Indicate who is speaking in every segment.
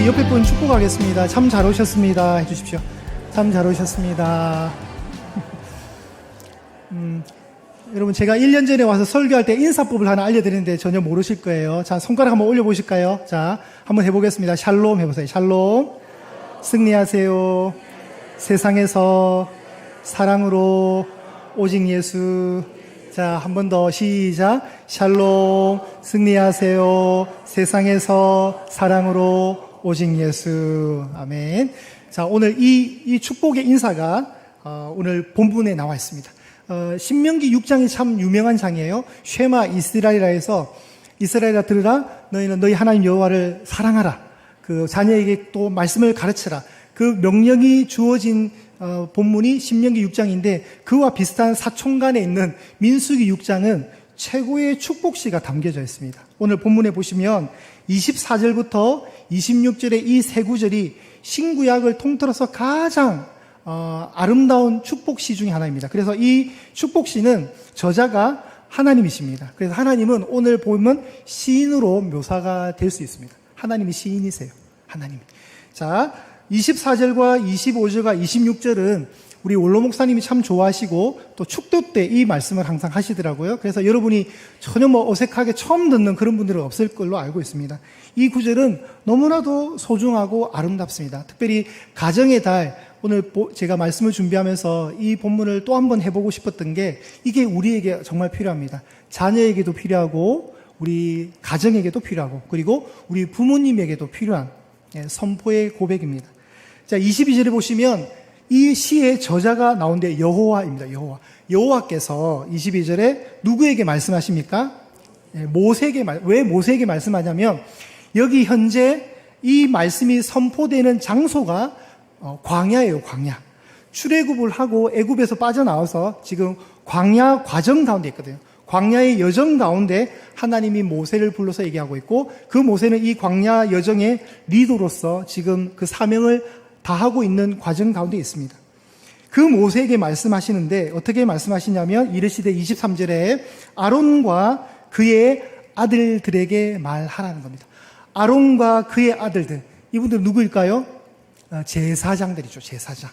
Speaker 1: 우리 옆에 분 축복하겠습니다. 참 잘 오셨습니다 해주십시오. 참 잘 오셨습니다. 여러분, 제가 1년 전에 와서 설교할 때 인사법을 하나 알려드리는데 전혀 모르실 거예요. 자, 손가락 한번 올려보실까요? 자, 한번 해보겠습니다. 샬롬 해보세요. 샬롬. 승리하세요. 세상에서 사랑으로 오직 예수. 자, 한 번 더 시작. 샬롬. 승리하세요. 세상에서 사랑으로 오직 예수. 아멘. 자, 오늘 이 축복의 인사가 오늘 본문에 나와 있습니다. 신명기 6장이 참 유명한 장이에요. 쉐마 이스라엘이라 해서, 이스라엘아 들으라, 너희는 너희 하나님 여호와를 사랑하라. 그 자녀에게 또 말씀을 가르쳐라. 그 명령이 주어진 본문이 신명기 6장인데, 그와 비슷한 사촌간에 있는 민수기 6장은 최고의 축복시가 담겨져 있습니다. 오늘 본문에 보시면 24절부터 26절의 이 세 구절이 신구약을 통틀어서 가장 아름다운 축복시 중에 하나입니다. 그래서 이 축복시는 저자가 하나님이십니다. 그래서 하나님은 오늘 보면 시인으로 묘사가 될 수 있습니다. 하나님이 시인이세요. 하나님이. 자, 24절과 25절과 26절은 우리 원로 목사님이 참 좋아하시고 또 축도 때 이 말씀을 항상 하시더라고요. 그래서 여러분이 전혀 어색하게 처음 듣는 그런 분들은 없을 걸로 알고 있습니다. 이 구절은 너무나도 소중하고 아름답습니다. 특별히 가정의 달, 오늘 제가 말씀을 준비하면서 이 본문을 또 한 번 해보고 싶었던 게, 이게 우리에게 정말 필요합니다. 자녀에게도 필요하고 우리 가정에게도 필요하고 그리고 우리 부모님에게도 필요한 선포의 고백입니다. 자, 22절에 보시면 이 시의 저자가 나오는데 여호와입니다. 여호와께서 22절에 누구에게 말씀하십니까? 모세에게. 왜 모세에게 말씀하냐면, 여기 현재 이 말씀이 선포되는 장소가 광야예요. 광야. 출애굽을 하고 애굽에서 빠져나와서 지금 광야 과정 가운데 있거든요. 광야의 여정 가운데 하나님이 모세를 불러서 얘기하고 있고, 그 모세는 이 광야 여정의 리더로서 지금 그 사명을 다하고 있는 과정 가운데 있습니다. 그 모세에게 말씀하시는데 어떻게 말씀하시냐면, 이르시되 23절에 아론과 그의 아들들에게 말하라는 겁니다. 아론과 그의 아들들, 이분들 누구일까요? 제사장들이죠. 제사장.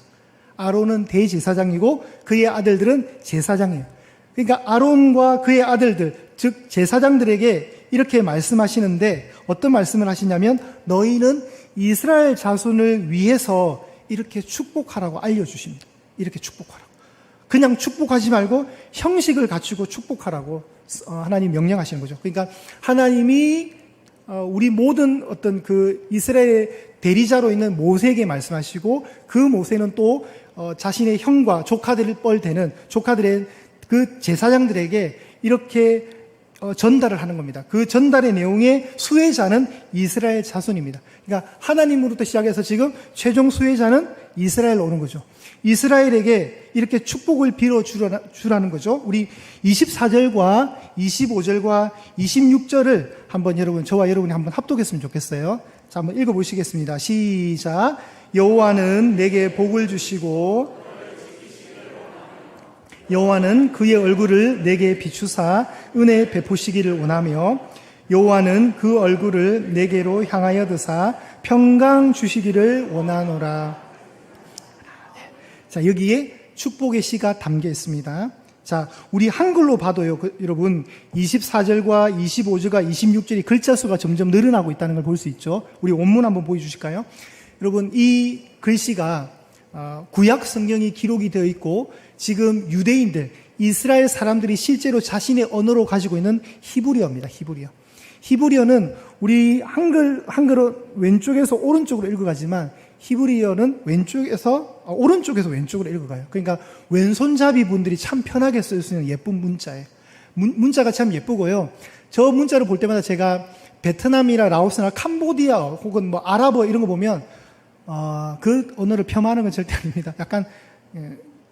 Speaker 1: 아론은 대제사장이고 그의 아들들은 제사장이에요. 그러니까 아론과 그의 아들들, 즉 제사장들에게 이렇게 말씀하시는데, 어떤 말씀을 하시냐면, 너희는 이스라엘 자손을 위해서 이렇게 축복하라고 알려주십니다. 이렇게 축복하라고. 그냥 축복하지 말고 형식을 갖추고 축복하라고 하나님 명령하시는 거죠. 그러니까 하나님이 우리 모든 어떤 그 이스라엘의 대리자로 있는 모세에게 말씀하시고, 그 모세는 또 자신의 형과 조카들을 뻘대는 조카들의 그 제사장들에게 이렇게 전달을 하는 겁니다. 그 전달의 내용의 수혜자는 이스라엘 자손입니다. 그러니까 하나님으로부터 시작해서 지금 최종 수혜자는 이스라엘로 오는 거죠. 이스라엘에게 이렇게 축복을 빌어주라는 거죠. 우리 24절과 25절과 26절을 한번 저와 여러분이 한번 합독했으면 좋겠어요. 자, 한번 읽어보시겠습니다. 시작. 여호와는 내게 복을 주시고 여호와는 그의 얼굴을 내게 비추사 은혜 베푸시기를 원하며, 여호와는 그 얼굴을 내게로 향하여 드사 평강 주시기를 원하노라. 자, 여기에 축복의 시가 담겨 있습니다. 자, 우리 한글로 봐도요, 여러분 24절과 25절과 26절이 글자 수가 점점 늘어나고 있다는 걸 볼 수 있죠. 우리 원문 한번 보여주실까요? 여러분, 이 글씨가 구약 성경이 기록이 되어 있고, 지금 유대인들, 이스라엘 사람들이 실제로 자신의 언어로 가지고 있는 히브리어입니다. 히브리어는 우리 한글은 왼쪽에서 오른쪽으로 읽어가지만, 히브리어는 오른쪽에서 왼쪽으로 읽어가요. 그러니까 왼손잡이 분들이 참 편하게 쓸 수 있는 예쁜 문자예요. 문자가 참 예쁘고요. 저 문자를 볼 때마다 제가 베트남이나 라오스나 캄보디아 혹은 뭐 아랍어 이런 거 보면 그 언어를 폄하하는 건 절대 아닙니다. 약간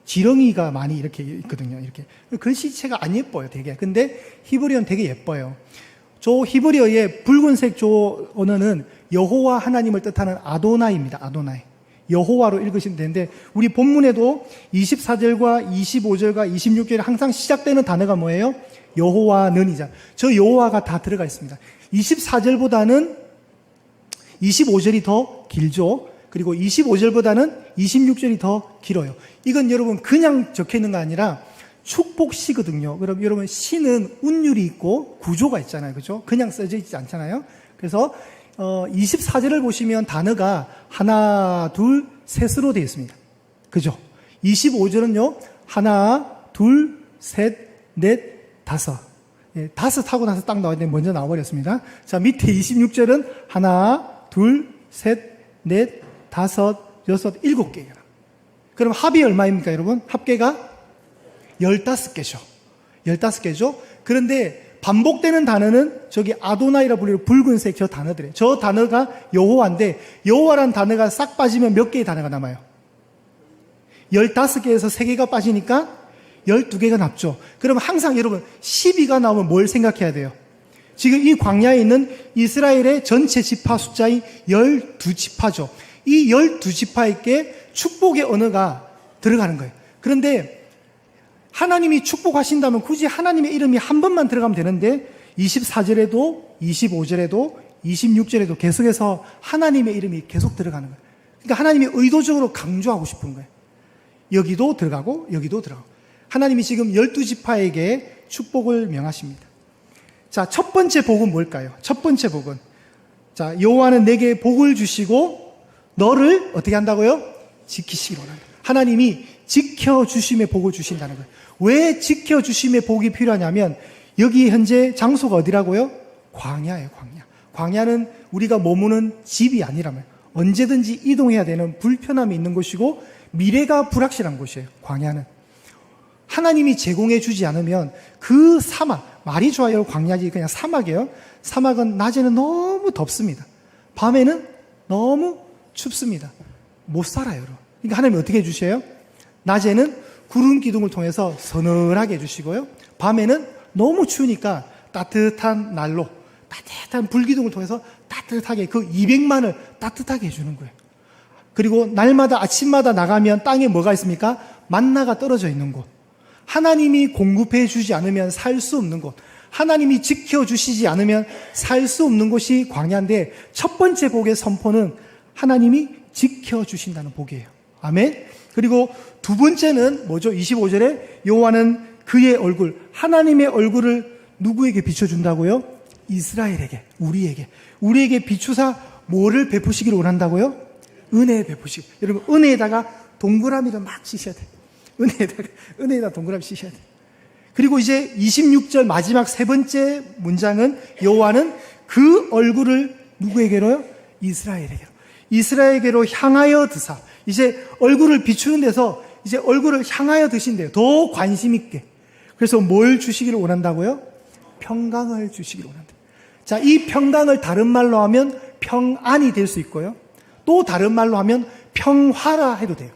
Speaker 1: 지렁이가 많이 이렇게 있거든요. 이렇게 글씨체가 안 예뻐요, 되게. 근데 히브리어는 되게 예뻐요. 저 히브리어의 붉은색 저 언어는 여호와 하나님을 뜻하는 아도나이입니다. 아도나이. 여호와로 읽으시면 되는데, 우리 본문에도 24절과 25절과 26절에 항상 시작되는 단어가 뭐예요? 여호와는이자. 저 여호와가 다 들어가 있습니다. 24절보다는 25절이 더 길죠. 그리고 25절보다는 26절이 더 길어요. 이건 여러분 그냥 적혀 있는 거 아니라 축복시거든요. 그럼 여러분 시는 운율이 있고 구조가 있잖아요. 그죠? 그냥 써져 있지 않잖아요. 그래서 24절을 보시면 단어가 하나, 둘, 셋으로 되어 있습니다. 그죠? 25절은요. 하나, 둘, 셋, 넷, 다섯. 예, 다섯 하고 나서 딱 나왔는데 먼저 나와버렸습니다. 자, 밑에 26절은 하나, 둘, 셋, 넷, 다섯, 여섯, 일곱 개예요. 그럼 합이 얼마입니까, 여러분? 합계가 15개죠. 15개죠. 그런데 반복되는 단어는 저기 아도나이라 불리는 붉은색 저 단어들이에요. 저 단어가 여호와인데 여호와란 단어가 싹 빠지면 몇 개의 단어가 남아요? 15개에서 3개가 빠지니까 12개가 남죠. 그럼 항상 여러분 12가 나오면 뭘 생각해야 돼요? 지금 이 광야에 있는 이스라엘의 전체 지파 숫자인 12지파죠. 이 12지파에게 축복의 언어가 들어가는 거예요. 그런데 하나님이 축복하신다면 굳이 하나님의 이름이 한 번만 들어가면 되는데 24절에도 25절에도 26절에도 계속해서 하나님의 이름이 계속 들어가는 거예요. 그러니까 하나님이 의도적으로 강조하고 싶은 거예요. 여기도 들어가고 여기도 들어가고. 하나님이 지금 12지파에게 축복을 명하십니다. 자, 첫 번째 복은 뭘까요? 첫 번째 복은, 자, 여호와는 내게 복을 주시고 너를 어떻게 한다고요? 지키시기로 한다. 하나님이 지켜주심의 복을 주신다는 거예요. 왜 지켜주심의 복이 필요하냐면 여기 현재 장소가 어디라고요? 광야예요. 광야. 광야는 우리가 머무는 집이 아니라면 언제든지 이동해야 되는 불편함이 있는 곳이고 미래가 불확실한 곳이에요. 광야는 하나님이 제공해 주지 않으면 그 사막, 말이 좋아요. 광야지 그냥 사막이에요. 사막은 낮에는 너무 덥습니다. 밤에는 너무 춥습니다. 못 살아요. 그러니까 하나님이 어떻게 해주셔요? 낮에는 구름 기둥을 통해서 서늘하게 해주시고요. 밤에는 너무 추우니까 따뜻한 난로, 따뜻한 불기둥을 통해서 따뜻하게 그 200만을 따뜻하게 해주는 거예요. 그리고 날마다 아침마다 나가면 땅에 뭐가 있습니까? 만나가 떨어져 있는 곳. 하나님이 공급해 주지 않으면 살 수 없는 곳. 하나님이 지켜주시지 않으면 살 수 없는 곳이 광야인데 첫 번째 복의 선포는 하나님이 지켜주신다는 복이에요. 아멘. 그리고 두 번째는 뭐죠? 25절에 여호와는 그의 얼굴, 하나님의 얼굴을 누구에게 비춰준다고요? 이스라엘에게, 우리에게 비추사 뭐를 베푸시기를 원한다고요? 은혜 베푸시기. 여러분 은혜에다가 동그라미를 막 치셔야 돼요. 은혜에다 동그라미 치셔야 돼요. 그리고 이제 26절 마지막 세 번째 문장은 여호와는 그 얼굴을 누구에게로요? 이스라엘에게로 향하여 드사. 이제 얼굴을 비추는 데서 이제 얼굴을 향하여 드신대요. 더 관심 있게. 그래서 뭘 주시기를 원한다고요? 평강을 주시기를 원한다. 자, 이 평강을 다른 말로 하면 평안이 될 수 있고요. 또 다른 말로 하면 평화라 해도 돼요.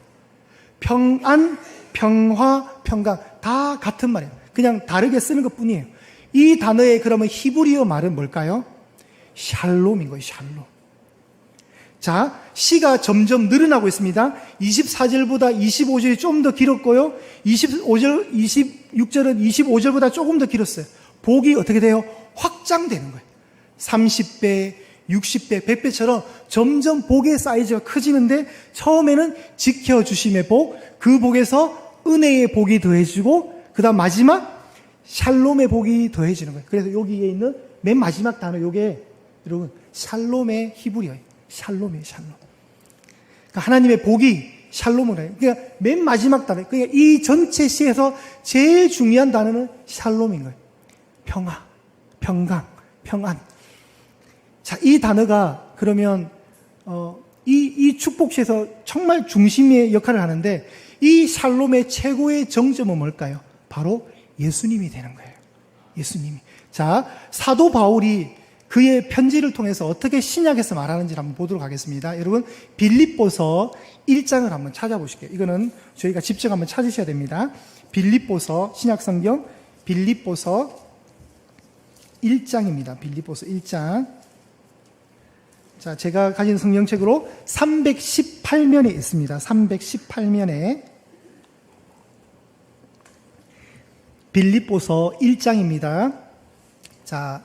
Speaker 1: 평안, 평화, 평강 다 같은 말이에요. 그냥 다르게 쓰는 것 뿐이에요. 이 단어의 그러면 히브리어 말은 뭘까요? 샬롬인 거예요. 샬롬. 자, 시가 점점 늘어나고 있습니다. 24절보다 25절이 좀 더 길었고요. 26절은 25절보다 조금 더 길었어요. 복이 어떻게 돼요? 확장되는 거예요. 30배, 60배, 100배처럼 점점 복의 사이즈가 커지는데 처음에는 지켜주심의 복, 그 복에서 은혜의 복이 더해지고 그 다음 마지막 샬롬의 복이 더해지는 거예요. 그래서 여기에 있는 맨 마지막 단어 요게 여러분 샬롬의 히브리어예요. 샬롬이에요. 샬롬. 그러니까 하나님의 복이 샬롬을 해요. 그러니까 맨 마지막 단어, 그러니까 이 전체 시에서 제일 중요한 단어는 샬롬인 거예요. 평화, 평강, 평안. 자, 이 단어가 그러면 이 축복시에서 정말 중심의 역할을 하는데 이 샬롬의 최고의 정점은 뭘까요? 바로 예수님이 되는 거예요. 예수님이. 자, 사도 바울이 그의 편지를 통해서 어떻게 신약에서 말하는지 한번 보도록 하겠습니다. 여러분 빌립보서 1장을 한번 찾아보실게요. 이거는 저희가 직접 한번 찾으셔야 됩니다. 빌립보서 신약성경 빌립보서 1장입니다. 빌립보서 1장. 자, 제가 가진 성경책으로 318면에 있습니다. 318면에 빌립보서 1장입니다. 자,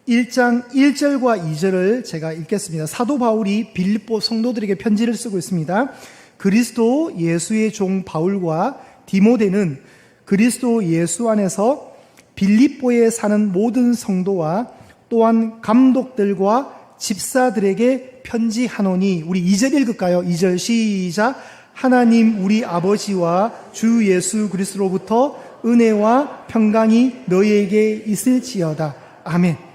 Speaker 1: 1장 1절과 2절을 제가 읽겠습니다. 사도 바울이 빌립보 성도들에게 편지를 쓰고 있습니다. 그리스도 예수의 종 바울과 디모데는 그리스도 예수 안에서 빌립보에 사는 모든 성도와 또한 감독들과 집사들에게 편지하노니, 우리 2절 읽을까요? 2절 시작. 하나님 우리 아버지와 주 예수 그리스도로부터 은혜와 평강이 너희에게 있을지어다. 아멘.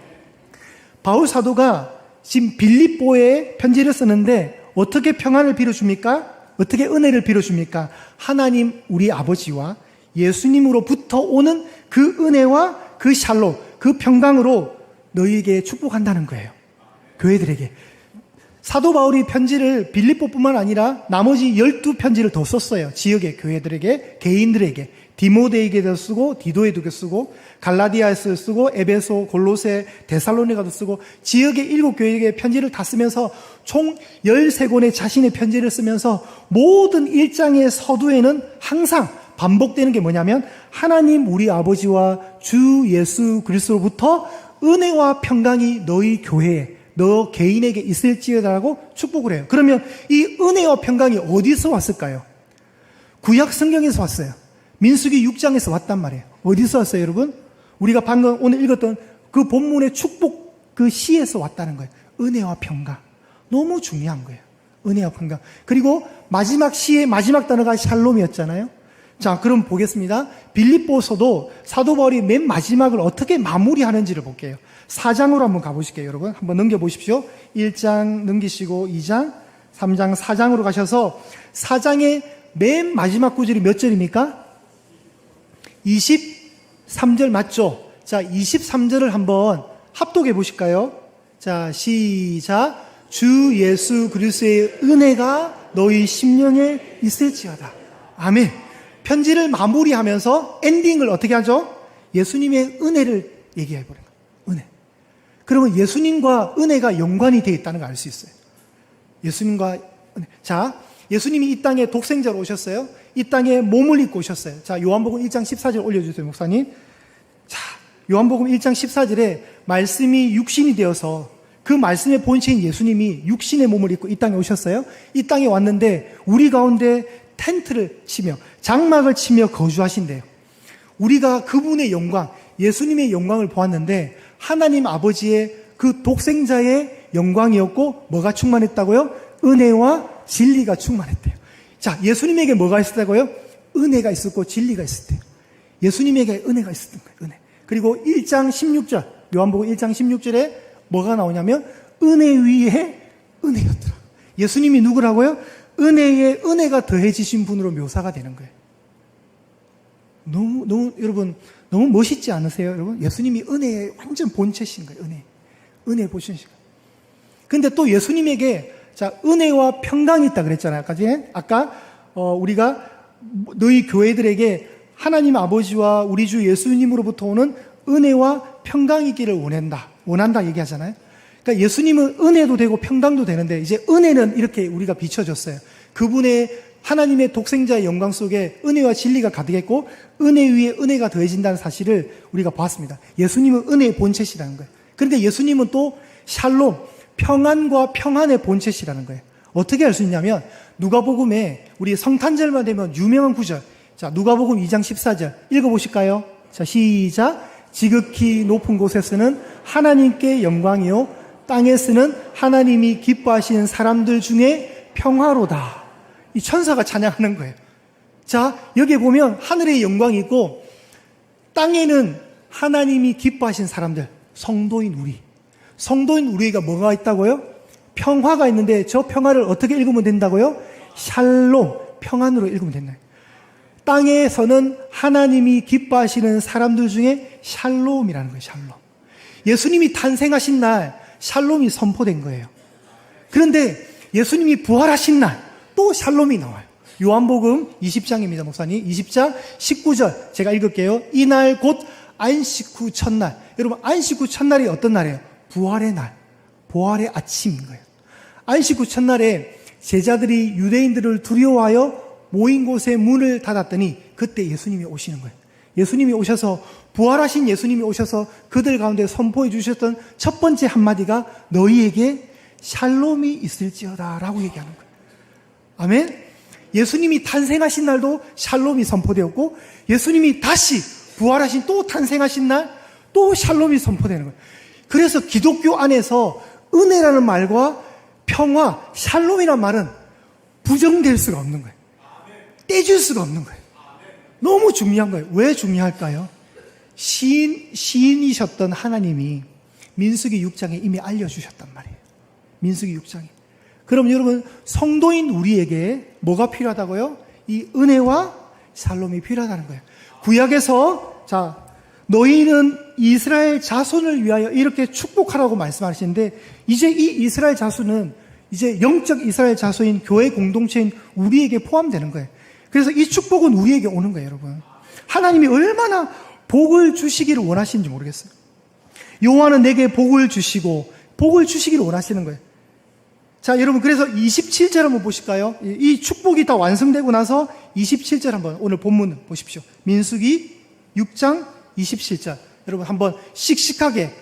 Speaker 1: 바울 사도가 지금 빌립보에 편지를 쓰는데 어떻게 평안을 빌어줍니까? 어떻게 은혜를 빌어줍니까? 하나님 우리 아버지와 예수님으로부터 오는 그 은혜와 그 샬롬, 그 평강으로 너희에게 축복한다는 거예요. 교회들에게. 사도 바울이 편지를 빌립보뿐만 아니라 나머지 12편지를 더 썼어요. 지역의 교회들에게, 개인들에게. 디모데에게도 쓰고, 디도에도 쓰고, 갈라디아에서 쓰고, 에베소, 골로새, 데살로니가도 쓰고, 지역의 7교회에게 편지를 다 쓰면서 총 13권의 자신의 편지를 쓰면서 모든 일장의 서두에는 항상 반복되는 게 뭐냐면, 하나님 우리 아버지와 주 예수 그리스도로부터 은혜와 평강이 너희 교회에, 너 개인에게 있을지어다라고 축복을 해요. 그러면 이 은혜와 평강이 어디서 왔을까요? 구약 성경에서 왔어요. 민수기 6장에서 왔단 말이에요. 어디서 왔어요, 여러분? 우리가 방금 오늘 읽었던 그 본문의 축복 그 시에서 왔다는 거예요. 은혜와 평강. 너무 중요한 거예요. 은혜와 평강. 그리고 마지막 시의 마지막 단어가 샬롬이었잖아요. 자, 그럼 보겠습니다. 빌립보서도 사도 바울이 맨 마지막을 어떻게 마무리하는지를 볼게요. 4장으로 한번 가보실게요, 여러분. 한번 넘겨보십시오. 1장 넘기시고 2장, 3장, 4장으로 가셔서 4장의 맨 마지막 구절이 몇 절입니까? 23절 맞죠? 자, 23절을 한번 합독해 보실까요? 자, 시작. 주 예수 그리스도의 은혜가 너희 심령에 있을지어다. 아멘. 편지를 마무리하면서 엔딩을 어떻게 하죠? 예수님의 은혜를 얘기해 버린 거예요. 은혜. 그러면 예수님과 은혜가 연관이 되어 있다는 걸 알 수 있어요. 예수님과 은혜. 자, 예수님이 이 땅에 독생자로 오셨어요. 이 땅에 몸을 입고 오셨어요. 자, 요한복음 1장 14절 올려주세요, 목사님. 자, 요한복음 1장 14절에 말씀이 육신이 되어서 그 말씀의 본체인 예수님이 육신의 몸을 입고 이 땅에 오셨어요. 이 땅에 왔는데 우리 가운데 텐트를 치며 장막을 치며 거주하신대요. 우리가 그분의 영광, 예수님의 영광을 보았는데 하나님 아버지의 그 독생자의 영광이었고 뭐가 충만했다고요? 은혜와 진리가 충만했대요. 자, 예수님에게 뭐가 있었다고요? 은혜가 있었고 진리가 있었대요. 예수님에게 은혜가 있었던 거예요. 은혜. 그리고 1장 16절, 요한복음 1장 16절에 뭐가 나오냐면 은혜 위에 은혜였더라. 예수님이 누구라고요? 은혜에 은혜가 더해지신 분으로 묘사가 되는 거예요. 여러분, 너무 멋있지 않으세요, 여러분? 예수님이 은혜의 완전 본체신 거예요, 은혜 보시는 시간. 근데 또 예수님에게, 자, 은혜와 평강이 있다 그랬잖아요, 아까, 우리가 너희 교회들에게 하나님 아버지와 우리 주 예수님으로부터 오는 은혜와 평강이 있기를 원한다 얘기하잖아요. 그러니까 예수님은 은혜도 되고 평강도 되는데 이제 은혜는 이렇게 우리가 비춰졌어요. 그분의 하나님의 독생자의 영광 속에 은혜와 진리가 가득했고 은혜 위에 은혜가 더해진다는 사실을 우리가 봤습니다. 예수님은 은혜의 본체시라는 거예요. 그런데 예수님은 또 샬롬, 평안과 평안의 본체시라는 거예요. 어떻게 알 수 있냐면 누가복음에 우리 성탄절만 되면 유명한 구절, 자, 누가복음 2장 14절 읽어보실까요? 자, 시작. 지극히 높은 곳에서는 하나님께 영광이요 땅에서는 하나님이 기뻐하시는 사람들 중에 평화로다. 이 천사가 찬양하는 거예요. 자, 여기에 보면 하늘의 영광이 있고 땅에는 하나님이 기뻐하시는 사람들, 성도인 우리가 뭐가 있다고요? 평화가 있는데 저 평화를 어떻게 읽으면 된다고요? 샬롬, 평안으로 읽으면 된다. 땅에서는 하나님이 기뻐하시는 사람들 중에 샬롬이라는 거예요. 샬롬. 예수님이 탄생하신 날 샬롬이 선포된 거예요. 그런데 예수님이 부활하신 날 또 샬롬이 나와요. 요한복음 20장입니다, 목사님. 20장 19절 제가 읽을게요. 이날 곧 안식 후 첫날. 여러분, 안식 후 첫날이 어떤 날이에요? 부활의 날, 부활의 아침인 거예요. 안식 후 첫날에 제자들이 유대인들을 두려워하여 모인 곳에 문을 닫았더니 그때 예수님이 오시는 거예요. 예수님이 오셔서, 부활하신 예수님이 오셔서 그들 가운데 선포해 주셨던 첫 번째 한마디가 너희에게 샬롬이 있을지어다 라고 얘기하는 거예요. 아멘? 예수님이 탄생하신 날도 샬롬이 선포되었고, 예수님이 다시 부활하신 또 탄생하신 날 또 샬롬이 선포되는 거예요. 그래서 기독교 안에서 은혜라는 말과 평화, 샬롬이라는 말은 부정될 수가 없는 거예요. 떼줄 수가 없는 거예요. 너무 중요한 거예요. 왜 중요할까요? 시인이셨던 하나님이 민수기 6장에 이미 알려주셨단 말이에요. 민수기 6장에. 그럼 여러분, 성도인 우리에게 뭐가 필요하다고요? 이 은혜와 샬롬이 필요하다는 거예요. 구약에서, 너희는 이스라엘 자손을 위하여 이렇게 축복하라고 말씀하시는데, 이제 이 이스라엘 자손은 이제 영적 이스라엘 자손인 교회 공동체인 우리에게 포함되는 거예요. 그래서 이 축복은 우리에게 오는 거예요, 여러분. 하나님이 얼마나 복을 주시기를 원하시는지 모르겠어요. 여호와는 내게 복을 주시고 복을 주시기를 원하시는 거예요. 자, 여러분, 그래서 27절 한번 보실까요? 이 축복이 다 완성되고 나서 27절 한번 오늘 본문 보십시오. 민수기 6장 27절. 여러분 한번 씩씩하게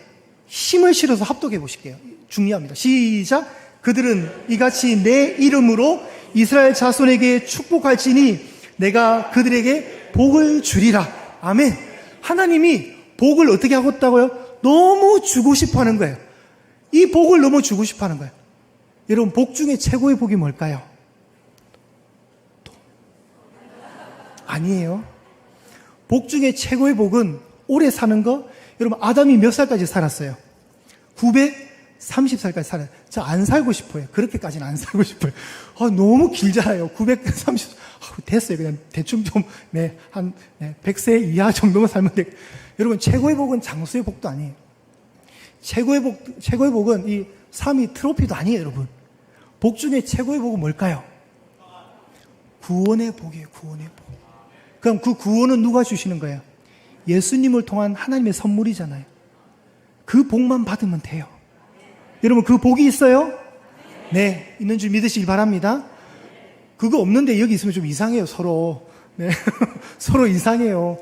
Speaker 1: 힘을 실어서 합독해 보실게요. 중요합니다. 시작. 그들은 이같이 내 이름으로 이스라엘 자손에게 축복할지니 내가 그들에게 복을 주리라. 아멘. 하나님이 복을 어떻게 하고 있다고요? 너무 주고 싶어 하는 거예요. 이 복을 너무 주고 싶어 하는 거예요. 여러분, 복 중에 최고의 복이 뭘까요? 아니에요. 복 중에 최고의 복은 오래 사는 거. 여러분, 아담이 몇 살까지 살았어요? 930살까지 살아요. 저 안 살고 싶어요. 그렇게까지는 안 살고 싶어요. 너무 길잖아요. 930. 됐어요. 그냥 대충 좀, 한 100세 이하 정도만 살면 돼. 여러분, 최고의 복은 장수의 복도 아니에요. 최고의 복은 이 3위 트로피도 아니에요, 여러분. 복 중에 최고의 복은 뭘까요? 구원의 복이에요, 구원의 복. 그럼 그 구원은 누가 주시는 거예요? 예수님을 통한 하나님의 선물이잖아요. 그 복만 받으면 돼요. 여러분, 그 복이 있어요? 네, 있는 줄 믿으시기 바랍니다. 그거 없는데 여기 있으면 좀 이상해요, 서로. 네, 서로 이상해요.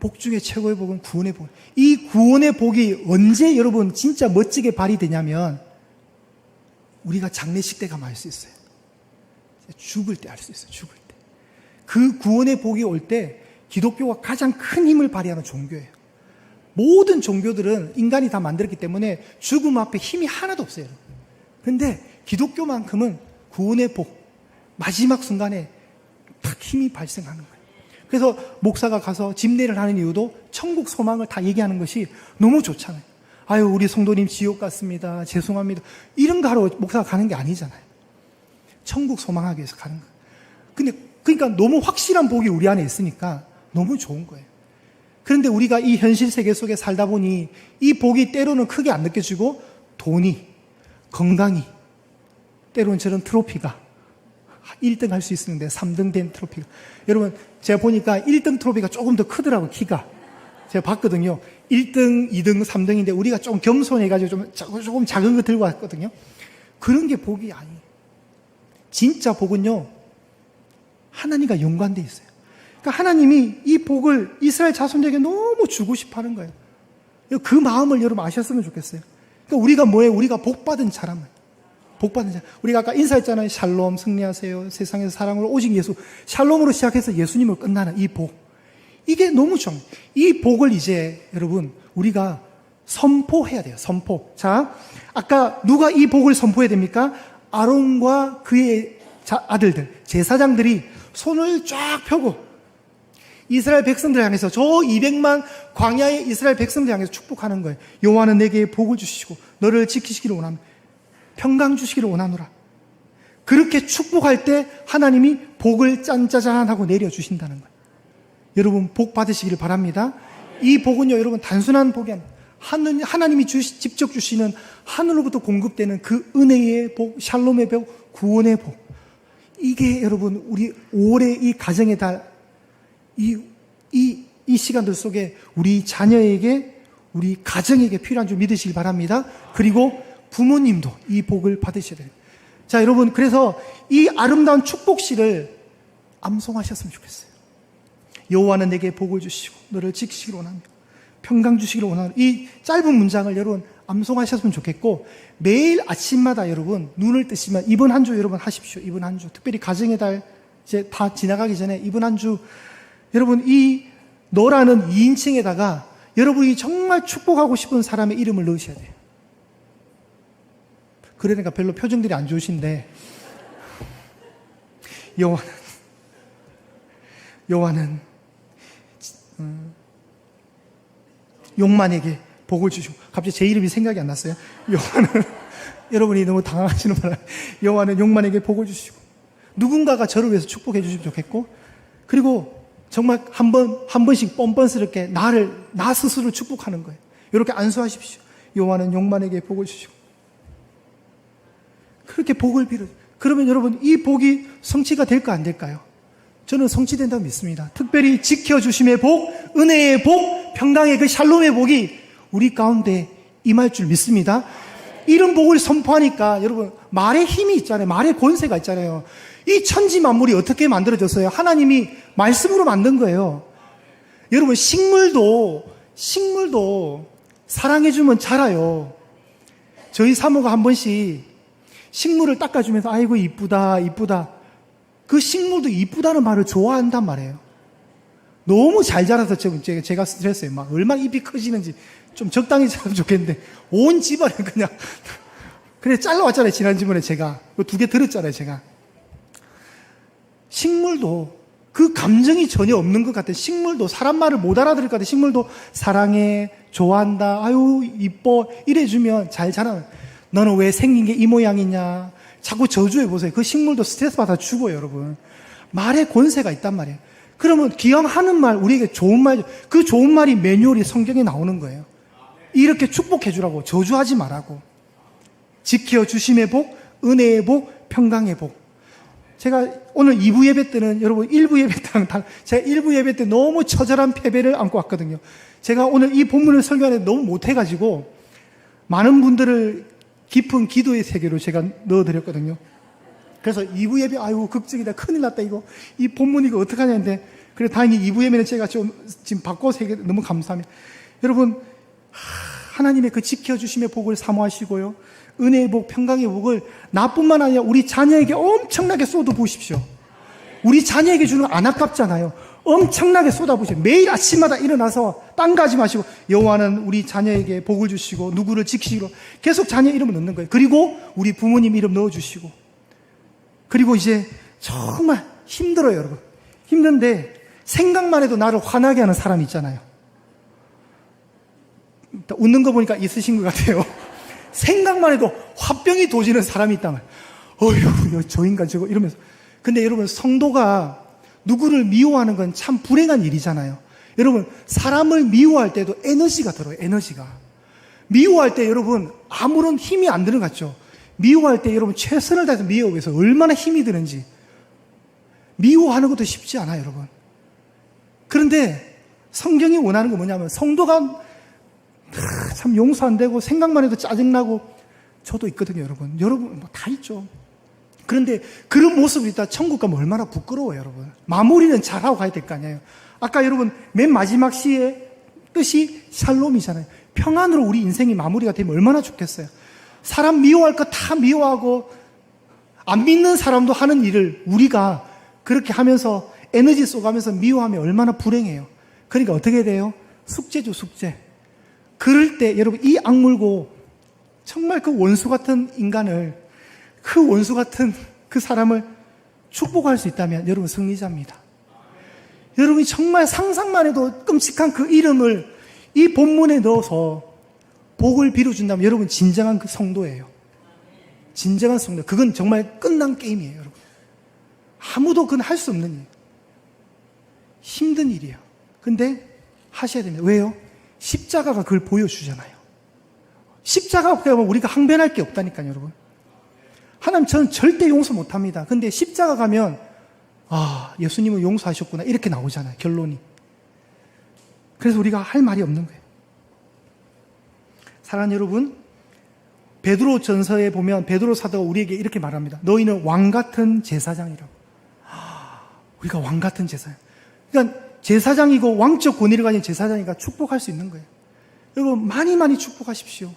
Speaker 1: 복 중에 최고의 복은 구원의 복. 이 구원의 복이 언제 여러분 진짜 멋지게 발휘되냐면 우리가 장례식 때 가면 알 수 있어요. 죽을 때 알 수 있어요. 죽을 때. 그 구원의 복이 올 때 기독교가 가장 큰 힘을 발휘하는 종교예요. 모든 종교들은 인간이 다 만들었기 때문에 죽음 앞에 힘이 하나도 없어요. 그런데 기독교만큼은 구원의 복, 마지막 순간에 딱 힘이 발생하는 거예요. 그래서 목사가 가서 집례를 하는 이유도 천국 소망을 다 얘기하는 것이 너무 좋잖아요. 아유, 우리 성도님 지옥 갔습니다. 죄송합니다. 이런 거 하러 목사가 가는 게 아니잖아요. 천국 소망하기 위해서 가는 거예요. 그러니까 너무 확실한 복이 우리 안에 있으니까 너무 좋은 거예요. 그런데 우리가 이 현실 세계 속에 살다 보니 이 복이 때로는 크게 안 느껴지고 돈이, 건강이, 때로는 저런 트로피가 1등 할 수 있었는데 3등 된 트로피가. 여러분, 제가 보니까 1등 트로피가 조금 더 크더라고요, 키가. 제가 봤거든요. 1등, 2등, 3등인데 우리가 좀 겸손해가지고 조금 작은 거 들고 왔거든요. 그런 게 복이 아니에요. 진짜 복은요, 하나님과 연관되어 있어요. 그러니까 하나님이 이 복을 이스라엘 자손들에게 너무 주고 싶어 하는 거예요. 그 마음을 여러분 아셨으면 좋겠어요. 그러니까 우리가 뭐예요? 우리가 복받은 사람. 복받은 사람. 우리가 아까 인사했잖아요. 샬롬, 승리하세요. 세상에서 사랑으로 오직 예수. 샬롬으로 시작해서 예수님을 끝나는 이 복. 이게 너무 좋아요. 이 복을 이제 여러분 우리가 선포해야 돼요. 선포. 자, 아까 누가 이 복을 선포해야 됩니까? 아론과 그의 아들들, 제사장들이 손을 쫙 펴고 이스라엘 백성들 향해서, 저 200만 광야의 이스라엘 백성들 향해서 축복하는 거예요. 여호와는 내게 복을 주시고 너를 지키시기를 원합니다. 평강 주시기를 원하노라. 그렇게 축복할 때 하나님이 복을 짠짜잔하고 내려주신다는 거예요. 여러분, 복 받으시기를 바랍니다. 이 복은요, 여러분, 단순한 복이 아니에요. 하나님이 직접 주시는 하늘로부터 공급되는 그 은혜의 복, 샬롬의 복, 구원의 복. 이게 여러분, 우리 5월의 이 가정의 달, 이 시간들 속에 우리 자녀에게, 우리 가정에게 필요한 줄 믿으시기 바랍니다. 그리고 부모님도 이 복을 받으셔야 돼요. 자, 여러분, 그래서 이 아름다운 축복시를 암송하셨으면 좋겠어요. 여호와는 내게 복을 주시고 너를 지키시기를 원하며 평강 주시기를 원하는 이 짧은 문장을 여러분 암송하셨으면 좋겠고, 매일 아침마다 여러분 눈을 뜨시면 이번 한 주 여러분 하십시오. 이번 한 주, 특별히 가정의 달 이제 다 지나가기 전에 이번 한 주 여러분 이 너라는 2인칭에다가 여러분이 정말 축복하고 싶은 사람의 이름을 넣으셔야 돼요. 그러니까 별로 표정들이 안 좋으신데, 여호와는 용만에게 복을 주시고, 갑자기 제 이름이 생각이 안 났어요. 여호와는 여러분이 너무 당황하시는 바람에 여호와는 용만에게 복을 주시고, 누군가가 저를 위해서 축복해 주시면 좋겠고, 그리고 정말 한 번씩 뻔뻔스럽게 나 스스로를 축복하는 거예요. 이렇게 안수하십시오. 여호와는 용만에게 복을 주시고, 그렇게 복을 빌어. 그러면 여러분 이 복이 성취가 될까 안 될까요? 저는 성취된다고 믿습니다. 특별히 지켜주심의 복, 은혜의 복, 평강의 그 샬롬의 복이 우리 가운데 임할 줄 믿습니다. 이런 복을 선포하니까 여러분 말의 힘이 있잖아요. 말의 권세가 있잖아요. 이 천지 만물이 어떻게 만들어졌어요? 하나님이 말씀으로 만든 거예요. 여러분 식물도 사랑해주면 자라요. 저희 사모가 한 번씩 식물을 닦아주면서 아이고 이쁘다 그 식물도 이쁘다는 말을 좋아한단 말이에요. 너무 잘 자라서 제가 스트레스예요. 막 얼마나 잎이 커지는지 좀 적당히 자라면 좋겠는데 온 집안에 그냥 그래 잘라왔잖아요. 지난주에 제가 2개 들었잖아요. 제가 식물도 그 감정이 전혀 없는 것 같아요. 식물도 사람 말을 못 알아들을 것 같아요. 식물도 사랑해, 좋아한다, 아유 이뻐 이래주면 잘 자라요. 너는 왜 생긴 게 이 모양이냐 자꾸 저주해보세요. 그 식물도 스트레스 받아 죽어요. 여러분 말의 권세가 있단 말이에요. 그러면 기왕 하는 말 우리에게 좋은 말, 그 좋은 말이 매뉴얼이 성경에 나오는 거예요. 이렇게 축복해 주라고, 저주하지 말라고. 지켜주심의 복, 은혜의 복, 평강의 복. 제가 오늘 2부 예배 때는 여러분 1부 예배 때랑 제가 1부 예배 때 너무 처절한 패배를 안고 왔거든요. 제가 오늘 이 본문을 설교하는데 너무 못해가지고 많은 분들을 깊은 기도의 세계로 제가 넣어드렸거든요. 그래서 2부 예배 아이고 걱정이다, 큰일 났다, 이 본문 이거 어떡하냐 했는데, 그래 다행히 2부 예배는 제가 좀 지금 바꿔서 얘기 너무 감사합니다. 여러분 하나님의 그 지켜주심의 복을 사모하시고요, 은혜의 복, 평강의 복을 나뿐만 아니라 우리 자녀에게 엄청나게 쏟아부으십시오. 우리 자녀에게 주는 거 안 아깝잖아요. 엄청나게 쏟아부으십시오. 매일 아침마다 일어나서 딴 가지 마시고 여호와는 우리 자녀에게 복을 주시고 누구를 지키시고 계속 자녀 이름을 넣는 거예요. 그리고 우리 부모님 이름 넣어주시고, 그리고 이제 정말 힘들어요. 여러분 힘든데 생각만 해도 나를 화나게 하는 사람이 있잖아요. 웃는 거 보니까 있으신 것 같아요. 생각만 해도 화병이 도지는 사람이 있다면 어휴 저 인간 저거 이러면서. 근데 여러분 성도가 누구를 미워하는 건 참 불행한 일이잖아요. 여러분 사람을 미워할 때도 에너지가 들어요. 에너지가 미워할 때 여러분 아무런 힘이 안 드는 것 같죠. 미워할 때 여러분 최선을 다해서 미워하기 위해서 얼마나 힘이 드는지. 미워하는 것도 쉽지 않아요. 여러분 그런데 성경이 원하는 건 뭐냐면 성도가 참 용서 안 되고 생각만 해도 짜증나고, 저도 있거든요. 여러분 뭐 다 있죠. 그런데 그런 모습이 있다 천국 가면 얼마나 부끄러워요. 여러분 마무리는 잘하고 가야 될 거 아니에요. 아까 여러분 맨 마지막 시의 뜻이 샬롬이잖아요. 평안으로 우리 인생이 마무리가 되면 얼마나 좋겠어요. 사람 미워할 거 다 미워하고 안 믿는 사람도 하는 일을 우리가 그렇게 하면서 에너지 쏘가면서 미워하면 얼마나 불행해요. 그러니까 어떻게 돼요? 숙제죠, 숙제. 그럴 때 여러분 이 악물고 정말 그 원수 같은 인간을, 그 원수 같은 그 사람을 축복할 수 있다면 여러분 승리자입니다. 여러분이 정말 상상만 해도 끔찍한 그 이름을 이 본문에 넣어서 복을 빌어준다면 여러분 진정한 그 성도예요. 진정한 성도. 그건 정말 끝난 게임이에요. 여러분 아무도 그건 할 수 없는 일, 힘든 일이에요. 근데 하셔야 됩니다. 왜요? 십자가가 그걸 보여주잖아요. 십자가 없게 하면 우리가 항변할 게 없다니까요. 여러분 하나님 저는 절대 용서 못합니다. 근데 십자가 가면 아 예수님은 용서하셨구나 이렇게 나오잖아요. 결론이. 그래서 우리가 할 말이 없는 거예요. 사랑하는 여러분, 베드로 전서에 보면 베드로 사도가 우리에게 이렇게 말합니다. 너희는 왕 같은 제사장이라고. 우리가 왕 같은 제사장. 그러니까 제사장이고 왕적 권위를 가진 제사장이가 축복할 수 있는 거예요. 여러분, 많이 축복하십시오.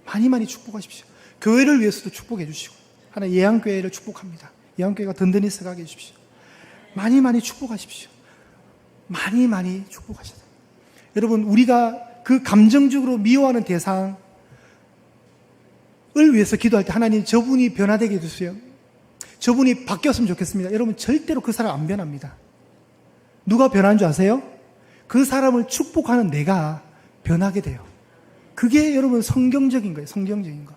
Speaker 1: 많이 축복하십시오. 교회를 위해서도 축복해 주시고, 하나 예양교회를 축복합니다. 예양교회가 든든히 서가게 해주십시오. 많이 축복하십시오. 많이 축복하셔야 돼요. 여러분, 우리가 그 감정적으로 미워하는 대상을 위해서 기도할 때 하나님 저분이 변화되게 해주세요. 저분이 바뀌었으면 좋겠습니다. 여러분, 절대로 그 사람 안 변합니다. 누가 변하는 줄 아세요? 그 사람을 축복하는 내가 변하게 돼요. 그게 여러분 성경적인 거예요. 성경적인 거.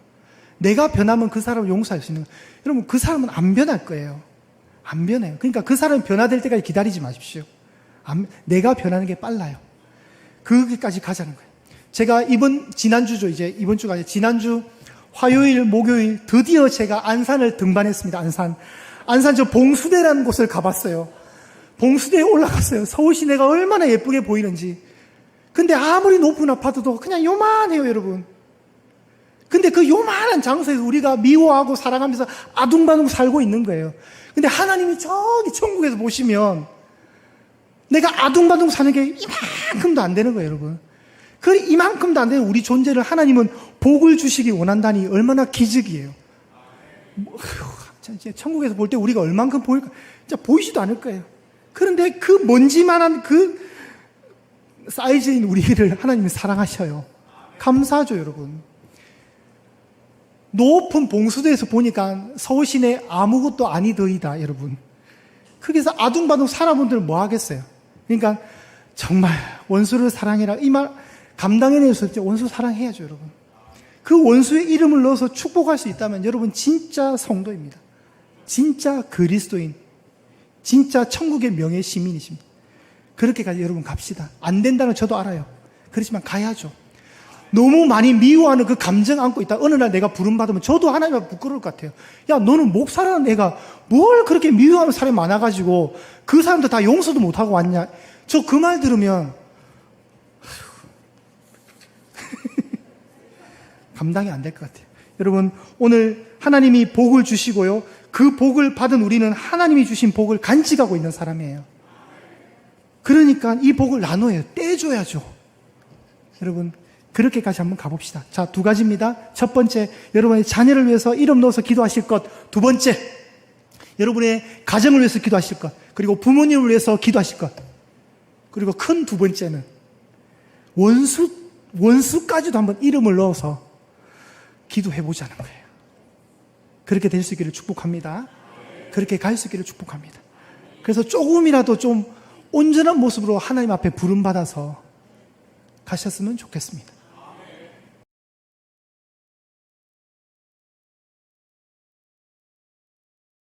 Speaker 1: 내가 변하면 그 사람을 용서할 수 있는 거예요. 여러분, 그 사람은 안 변할 거예요. 안 변해요. 그러니까 그 사람이 변화될 때까지 기다리지 마십시오. 내가 변하는 게 빨라요. 거기까지 가자는 거예요. 제가 지난주죠. 이제 이번 주가 아니라 지난주 화요일, 목요일 드디어 제가 안산을 등반했습니다. 안산 저 봉수대라는 곳을 가봤어요. 봉수대에 올라갔어요. 서울 시내가 얼마나 예쁘게 보이는지. 근데 아무리 높은 아파트도 그냥 요만해요, 여러분. 근데 그 요만한 장소에서 우리가 미워하고 사랑하면서 아둥바둥 살고 있는 거예요. 근데 하나님이 저기 천국에서 보시면 내가 아둥바둥 사는 게 이만큼도 안 되는 거예요, 여러분. 그 이만큼도 안 되는 우리 존재를 하나님은 복을 주시기 원한다니 얼마나 기적이에요. 천국에서 볼 때 우리가 얼만큼 보일까? 진짜 보이지도 않을 거예요. 그런데 그 먼지만한 그 사이즈인 우리를 하나님이 사랑하셔요. 감사하죠, 여러분. 높은 봉수대에서 보니까 서울 시내 아무것도 아니더이다, 여러분. 거기서 아둥바둥 살아본들은 뭐 하겠어요? 그러니까 정말 원수를 사랑해라 이 말 감당해낼 수 없죠. 원수 사랑해야죠, 여러분. 그 원수의 이름을 넣어서 축복할 수 있다면 여러분 진짜 성도입니다. 진짜 그리스도인, 진짜 천국의 명예 시민이십니다. 그렇게까지 여러분 갑시다. 안 된다는 저도 알아요. 그렇지만 가야죠. 너무 많이 미워하는 그 감정 안고 있다. 어느 날 내가 부름받으면 저도 하나님 앞에 부끄러울 것 같아요. 야, 너는 목사라는 애가 뭘 그렇게 미워하는 사람이 많아가지고 그 사람들 다 용서도 못하고 왔냐. 저 그 말 들으면 감당이 안 될 것 같아요. 여러분, 오늘 하나님이 복을 주시고요. 그 복을 받은 우리는 하나님이 주신 복을 간직하고 있는 사람이에요. 그러니까 이 복을 나눠요. 떼줘야죠. 여러분, 그렇게까지 한번 가봅시다. 자, 2가지입니다. 첫 번째, 여러분의 자녀를 위해서 이름 넣어서 기도하실 것. 2번째, 여러분의 가정을 위해서 기도하실 것. 그리고 부모님을 위해서 기도하실 것. 그리고 큰 2번째는 원수까지도 한번 이름을 넣어서 기도해보자는 거예요. 그렇게 될 수 있기를 축복합니다. 그렇게 갈 수 있기를 축복합니다. 그래서 조금이라도 좀 온전한 모습으로 하나님 앞에 부름받아서 가셨으면 좋겠습니다.